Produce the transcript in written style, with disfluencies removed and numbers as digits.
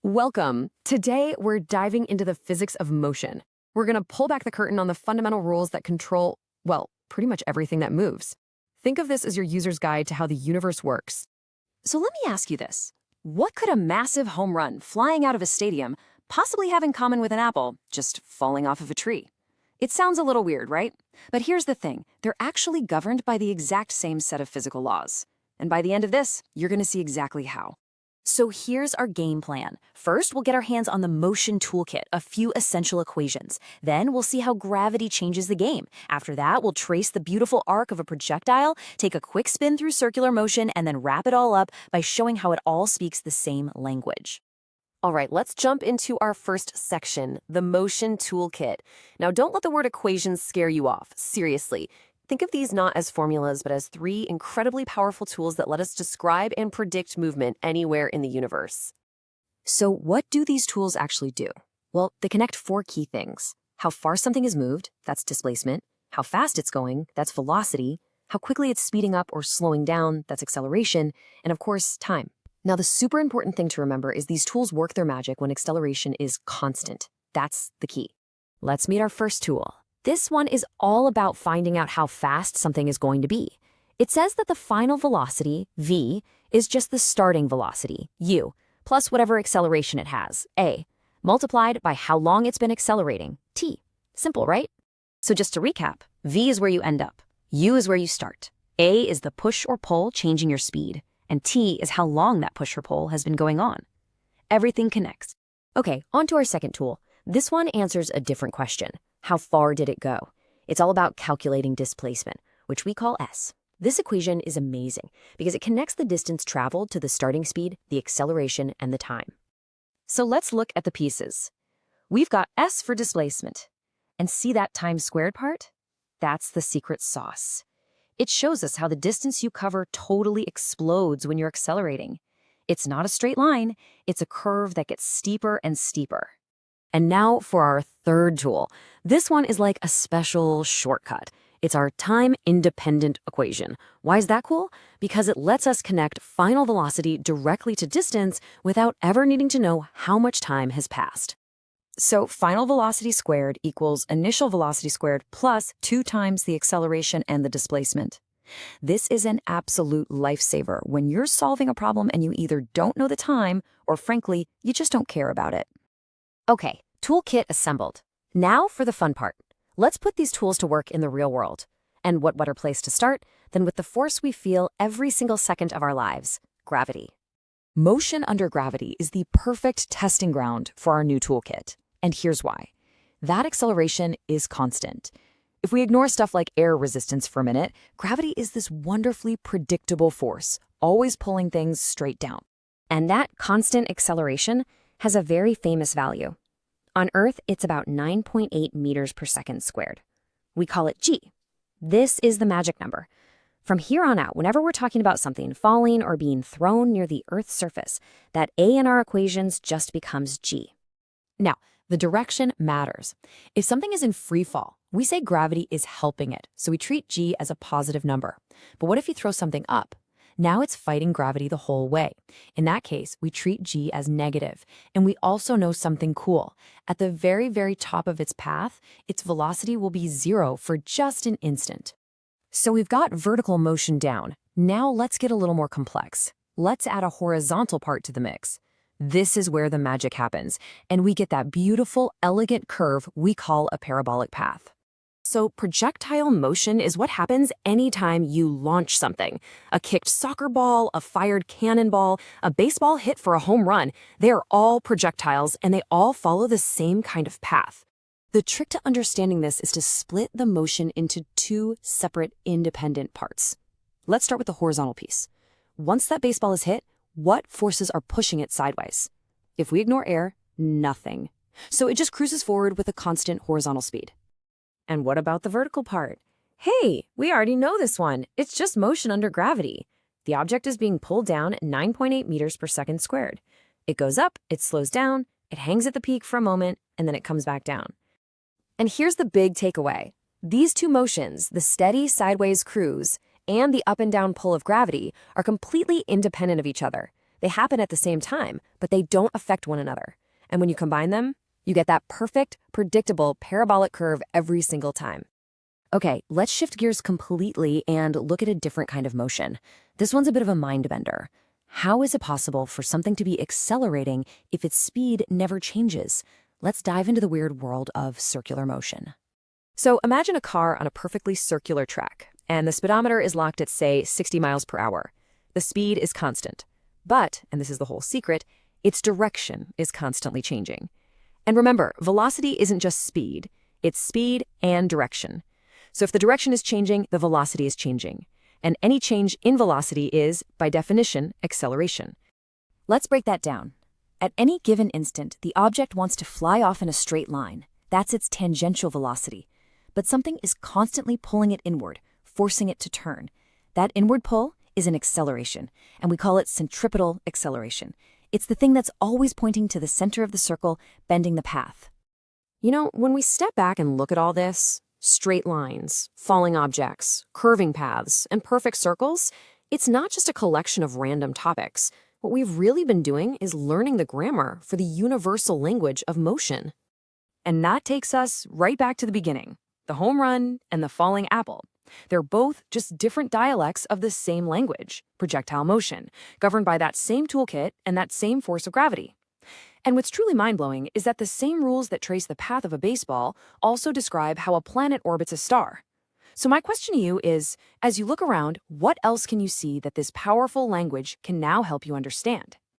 Welcome. Today, we're diving into the physics of motion. We're going to pull back the curtain on the fundamental rules that control, well, pretty much everything that moves. Think of this as your user's guide to how the universe works. So let me ask you this. What could a massive home run flying out of a stadium possibly have in common with an apple just falling off of a tree? It sounds a little weird, right? But here's the thing. They're actually governed by the exact same set of physical laws. And by the end of this, you're going to see exactly how. So here's our game plan. First, we'll get our hands on the motion toolkit, a few essential equations. Then we'll see how gravity changes the game. After that, we'll trace the beautiful arc of a projectile, take a quick spin through circular motion, and then wrap it all up by showing how it all speaks the same language. All right, let's jump into our first section, the motion toolkit. Now, don't let the word equations scare you off. Seriously. Think of these not as formulas, but as three incredibly powerful tools that let us describe and predict movement anywhere in the universe. So what do these tools actually do? Well, they connect four key things. How far something is moved, that's displacement. How fast it's going, that's velocity. How quickly it's speeding up or slowing down, that's acceleration. And of course, time. Now, the super important thing to remember is these tools work their magic when acceleration is constant. That's the key. Let's meet our first tool. This one is all about finding out how fast something is going to be. It says that the final velocity, v, is just the starting velocity, u, plus whatever acceleration it has, a, multiplied by how long it's been accelerating, t. Simple, right? So just to recap, v is where you end up, u is where you start, a is the push or pull changing your speed, and t is how long that push or pull has been going on. Everything connects. Okay, on to our second tool. This one answers a different question. How far did it go? It's all about calculating displacement, which we call s. This equation is amazing because it connects the distance traveled to the starting speed, the acceleration, and the time. So let's look at the pieces. We've got s for displacement. And see that time squared part? That's the secret sauce. It shows us how the distance you cover totally explodes when you're accelerating. It's not a straight line, it's a curve that gets steeper and steeper. And now for our third tool. This one is like a special shortcut. It's our time-independent equation. Why is that cool? Because it lets us connect final velocity directly to distance without ever needing to know how much time has passed. So final velocity squared equals initial velocity squared plus 2 times the acceleration and the displacement. This is an absolute lifesaver when you're solving a problem and you either don't know the time or, frankly, you just don't care about it. Okay, toolkit assembled. Now for the fun part. Let's put these tools to work in the real world. And what better place to start than with the force we feel every single second of our lives, gravity. Motion under gravity is the perfect testing ground for our new toolkit. And here's why. That acceleration is constant. If we ignore stuff like air resistance for a minute, gravity is this wonderfully predictable force, always pulling things straight down. And that constant acceleration has a very famous value. On Earth, it's about 9.8 meters per second squared. We call it g. This is the magic number. From here on out, whenever we're talking about something falling or being thrown near the Earth's surface, that a in our equations just becomes g. Now, the direction matters. If something is in free fall, we say gravity is helping it, so we treat g as a positive number. But what if you throw something up? Now it's fighting gravity the whole way. In that case, we treat g as negative. And we also know something cool. At the very, very top of its path, its velocity will be 0 for just an instant. So we've got vertical motion down. Now let's get a little more complex. Let's add a horizontal part to the mix. This is where the magic happens, and we get that beautiful, elegant curve we call a parabolic path. So projectile motion is what happens anytime you launch something. A kicked soccer ball, a fired cannonball, a baseball hit for a home run. They are all projectiles, and they all follow the same kind of path. The trick to understanding this is to split the motion into 2 separate independent parts. Let's start with the horizontal piece. Once that baseball is hit, what forces are pushing it sideways? If we ignore air, nothing. So it just cruises forward with a constant horizontal speed. And what about the vertical part? Hey, we already know this one. It's just motion under gravity. The object is being pulled down at 9.8 meters per second squared. It goes up, it slows down, it hangs at the peak for a moment, and then it comes back down. And here's the big takeaway. These two motions, the steady sideways cruise and the up and down pull of gravity, are completely independent of each other. They happen at the same time, but they don't affect one another. And when you combine them, you get that perfect, predictable parabolic curve every single time. Okay, let's shift gears completely and look at a different kind of motion. This one's a bit of a mind bender. How is it possible for something to be accelerating if its speed never changes? Let's dive into the weird world of circular motion. So imagine a car on a perfectly circular track, and the speedometer is locked at, say, 60 miles per hour. The speed is constant. But, and this is the whole secret, its direction is constantly changing. And remember, velocity isn't just speed, it's speed and direction. So if the direction is changing, the velocity is changing. And any change in velocity is, by definition, acceleration. Let's break that down. At any given instant, the object wants to fly off in a straight line. That's its tangential velocity. But something is constantly pulling it inward, forcing it to turn. That inward pull is an acceleration, and we call it centripetal acceleration. It's the thing that's always pointing to the center of the circle, bending the path. You know, when we step back and look at all this, straight lines, falling objects, curving paths, and perfect circles, it's not just a collection of random topics. What we've really been doing is learning the grammar for the universal language of motion. And that takes us right back to the beginning, the home run and the falling apple. They're both just different dialects of the same language, projectile motion, governed by that same toolkit and that same force of gravity. And what's truly mind-blowing is that the same rules that trace the path of a baseball also describe how a planet orbits a star. So my question to you is, as you look around, what else can you see that this powerful language can now help you understand?